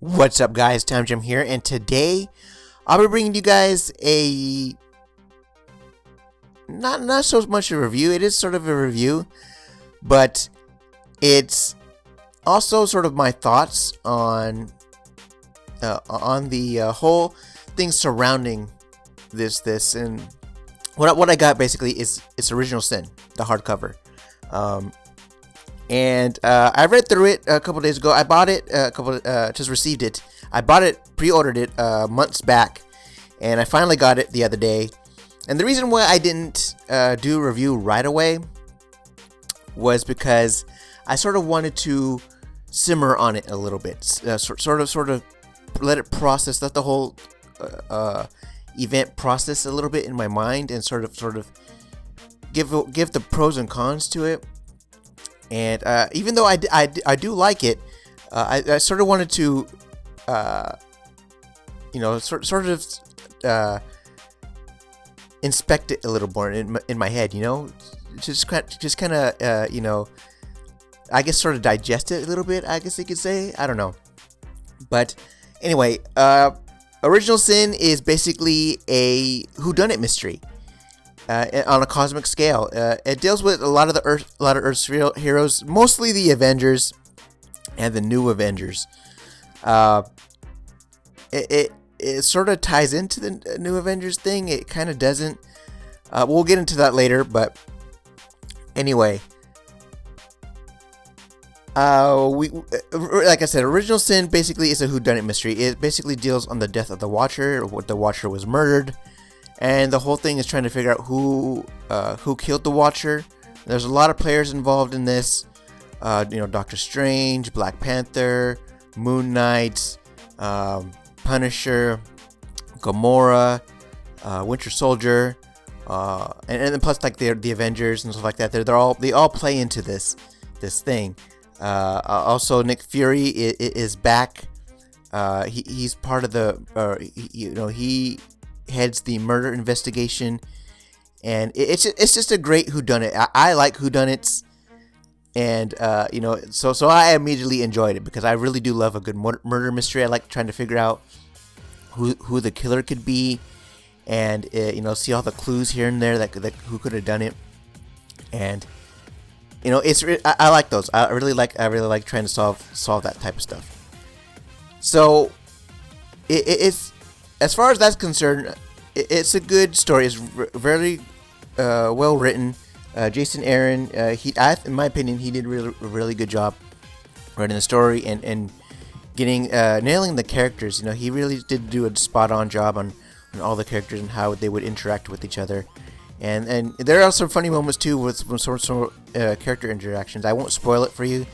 What's up, guys? Time Jim here, and today I'll be bringing you guys a not so much a review. It is sort of a review, but it's also sort of my thoughts on the whole thing surrounding this and what I got basically is its Original Sin, the hardcover. And I read through it a couple days ago. I bought it just received it. I bought it, pre-ordered it months back, and I finally got it the other day. And the reason why I didn't do a review right away was because I sort of wanted to simmer on it a little bit, sort of let it process, let the whole event process a little bit in my mind, and sort of give the pros and cons to it. And even though I do like it, I sort of wanted to, inspect it a little more in my head, just kind of, I guess sort of digest it a little bit, I guess you could say. I don't know. But anyway, Original Sin is basically a whodunit mystery. On a cosmic scale, it deals with a lot of Earth's real heroes, mostly the Avengers and the New Avengers. It sort of ties into the New Avengers thing. It kind of doesn't. We'll get into that later, but anyway, like I said, Original Sin basically is a whodunit mystery. It basically deals on the death of the Watcher, or what the Watcher was murdered. And the whole thing is trying to figure out who killed the Watcher. There's a lot of players involved in this. Doctor Strange, Black Panther, Moon Knight, Punisher, Gamora, Winter Soldier, and then plus like the Avengers and stuff like that. They all play into this thing. Also, Nick Fury is back. He's part of the he heads the murder investigation, and it's just a great whodunit. I like whodunits, and so I immediately enjoyed it because I really do love a good murder mystery. I like trying to figure out who the killer could be, and see all the clues here and there that who could have done it, and I like those. I really like trying to solve that type of stuff. So it's, as far as that's concerned, it's a good story. It's very well written. Jason Aaron, in my opinion, he did a really good job writing the story and getting nailing the characters. He really did do a spot on job on all the characters and how they would interact with each other. And there are some funny moments too with some character interactions. I won't spoil it for you,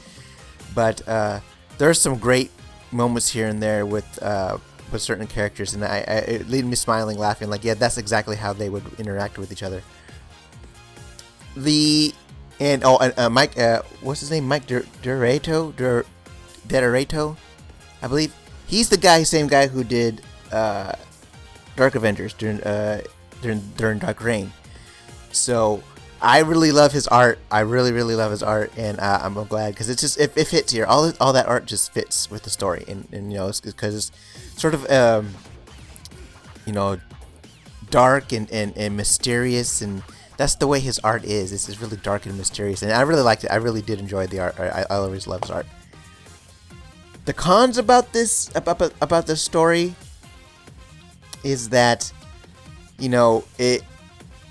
but there are some great moments here and there with certain characters, and it lead me smiling, laughing, like, yeah, that's exactly how they would interact with each other. Mike, what's his name? Mike Deodato, I believe. He's the same guy who did Dark Avengers during Dark Reign. So I really love his art. I really, really love his art, and I'm glad because it's just it fits here. All that art just fits with the story, and it's because it's sort of dark and mysterious, and that's the way his art is. It's just really dark and mysterious, and I really liked it. I really did enjoy the art. I always love his art. The cons about this story is that it.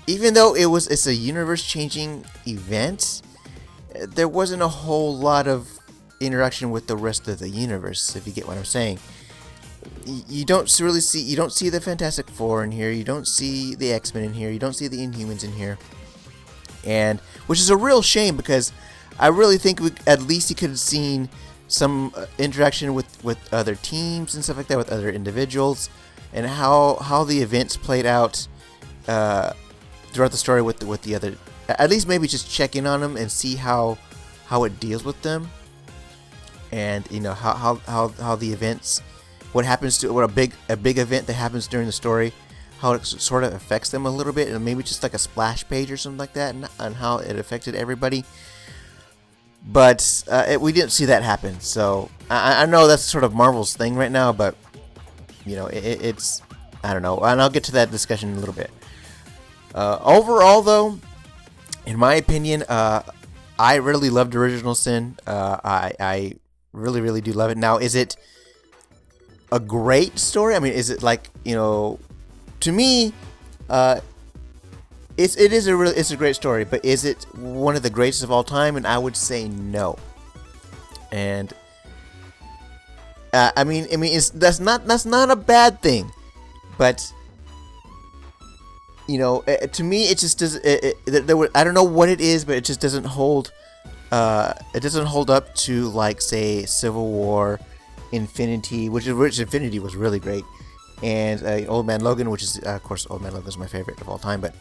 Even though it's a universe-changing event, there wasn't a whole lot of interaction with the rest of the universe, if you get what I'm saying. You don't see the Fantastic Four in here, you don't see the X-Men in here, you don't see the Inhumans in here, and which is a real shame because I really think at least you could have seen some interaction with other teams and stuff like that, with other individuals, and how the events played out throughout the story with the other, at least maybe just check in on them and see how it deals with them, and how the events, what a big event that happens during the story, how it sort of affects them a little bit, and maybe just like a splash page or something like that, and how it affected everybody. but we didn't see that happen. So I know that's sort of Marvel's thing right now, but it's I don't know, and I'll get to that discussion in a little bit. Overall, though, in my opinion, I really loved Original Sin. I really, really do love it. Now, is it a great story? I mean, is it like, to me, it's a great story, but is it one of the greatest of all time? And I would say no. And I mean, that's not a bad thing, but to me, it just does. I don't know what it is, but it just doesn't hold. It doesn't hold up to, like, say, Civil War, Infinity, which Infinity was really great, and Old Man Logan, which is of course Old Man Logan is my favorite of all time, but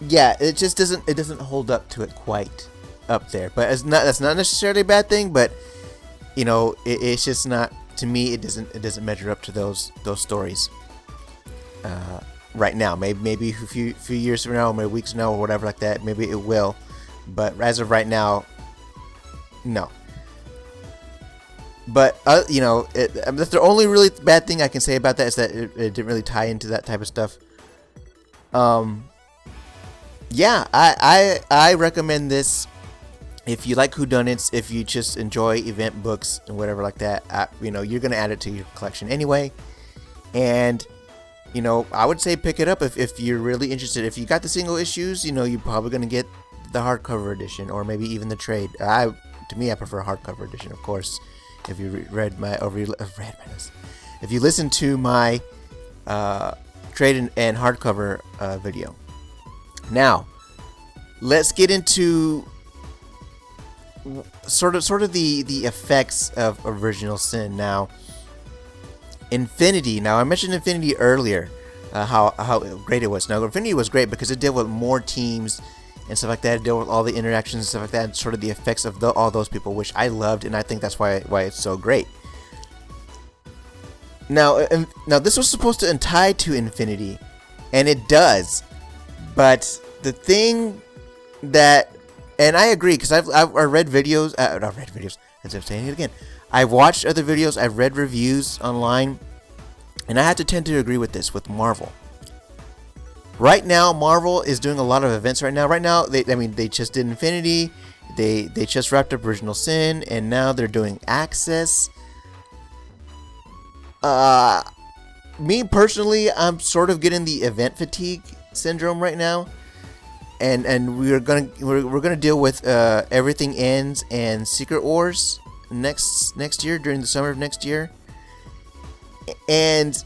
yeah, it just doesn't hold up to it quite up there. But that's not necessarily a bad thing, but it's just not, to me, it doesn't measure up to those stories right now. Maybe a few years from now, or maybe weeks from now, or whatever like that, maybe it will, but as of right now, no. But that's the only really bad thing I can say about that, is that it didn't really tie into that type of stuff. Yeah, I recommend this if you like whodunits, if you just enjoy event books and whatever like that. You're gonna add it to your collection anyway, and I would say pick it up if you're really interested. If you got the single issues, you're probably gonna get the hardcover edition, or maybe even the trade. To me, I prefer hardcover edition, of course. If you if you listen to my trade and hardcover video. Now, let's get into sort of the effects of Original Sin. Now, Infinity. Now, I mentioned Infinity earlier, how great it was. Now, Infinity was great because it dealt with more teams and stuff like that. It dealt with all the interactions and stuff like that, and sort of the effects of all those people, which I loved, and I think that's why it's so great. Now, this was supposed to tie to Infinity, and it does. But the thing that, and I agree, because I've read videos, not read videos, as I'm saying it again. I've watched other videos, I've read reviews online, and I have to tend to agree with this, with Marvel. Right now, Marvel is doing a lot of events right now. Right now, they just did Infinity, they just wrapped up Original Sin, and now they're doing Access. Me personally, I'm sort of getting the event fatigue syndrome right now, and we're gonna deal with Everything Ends and Secret Wars next year, during the summer of next year, and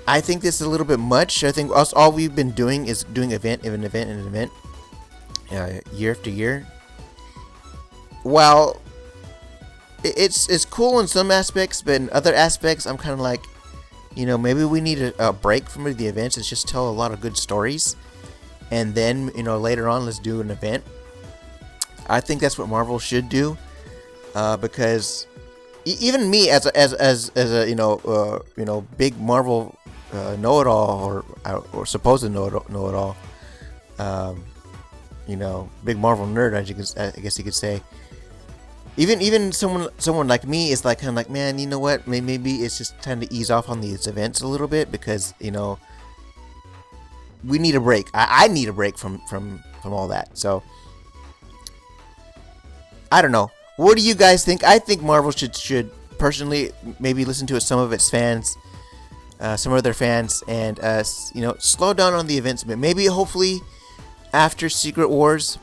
I think this is a little bit much. I think all we've been doing is doing event year after year. While it's cool in some aspects, but in other aspects, I'm kind of like, maybe we need a break from the events and just tell a lot of good stories, and then later on, let's do an event. I think that's what Marvel should do, because even me as a big Marvel know-it-all, or supposed know-it-all, big Marvel nerd, I guess you could say. Even someone like me is like, kind of like, man, you know what? Maybe it's just time to ease off on these events a little bit, because we need a break. I need a break from all that. So I don't know. What do you guys think? I think Marvel should personally maybe listen to some of its fans, some of their fans, and slow down on the events a bit. Maybe, hopefully, after Secret Wars,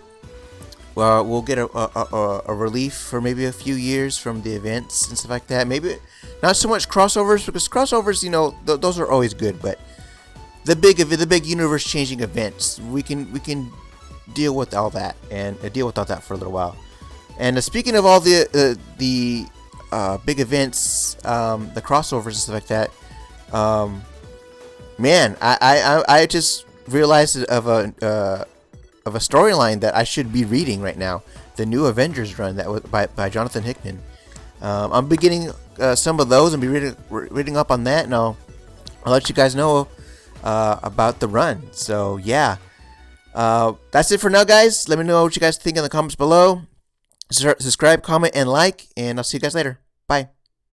we'll get a relief for maybe a few years from the events and stuff like that. Maybe not so much crossovers, because crossovers, those are always good. But the big universe changing events, we can deal with all that, and deal without that for a little while. And speaking of all the big events, the crossovers and stuff like that, man, I just realized of a storyline that I should be reading right now, the new Avengers run that was by Jonathan Hickman. I'm beginning some of those and be reading up on that, and I'll let you guys know about the run. So yeah, That's it for now, guys. Let me know what you guys think in the comments below. Subscribe, comment, and like, and I'll see you guys later. Bye.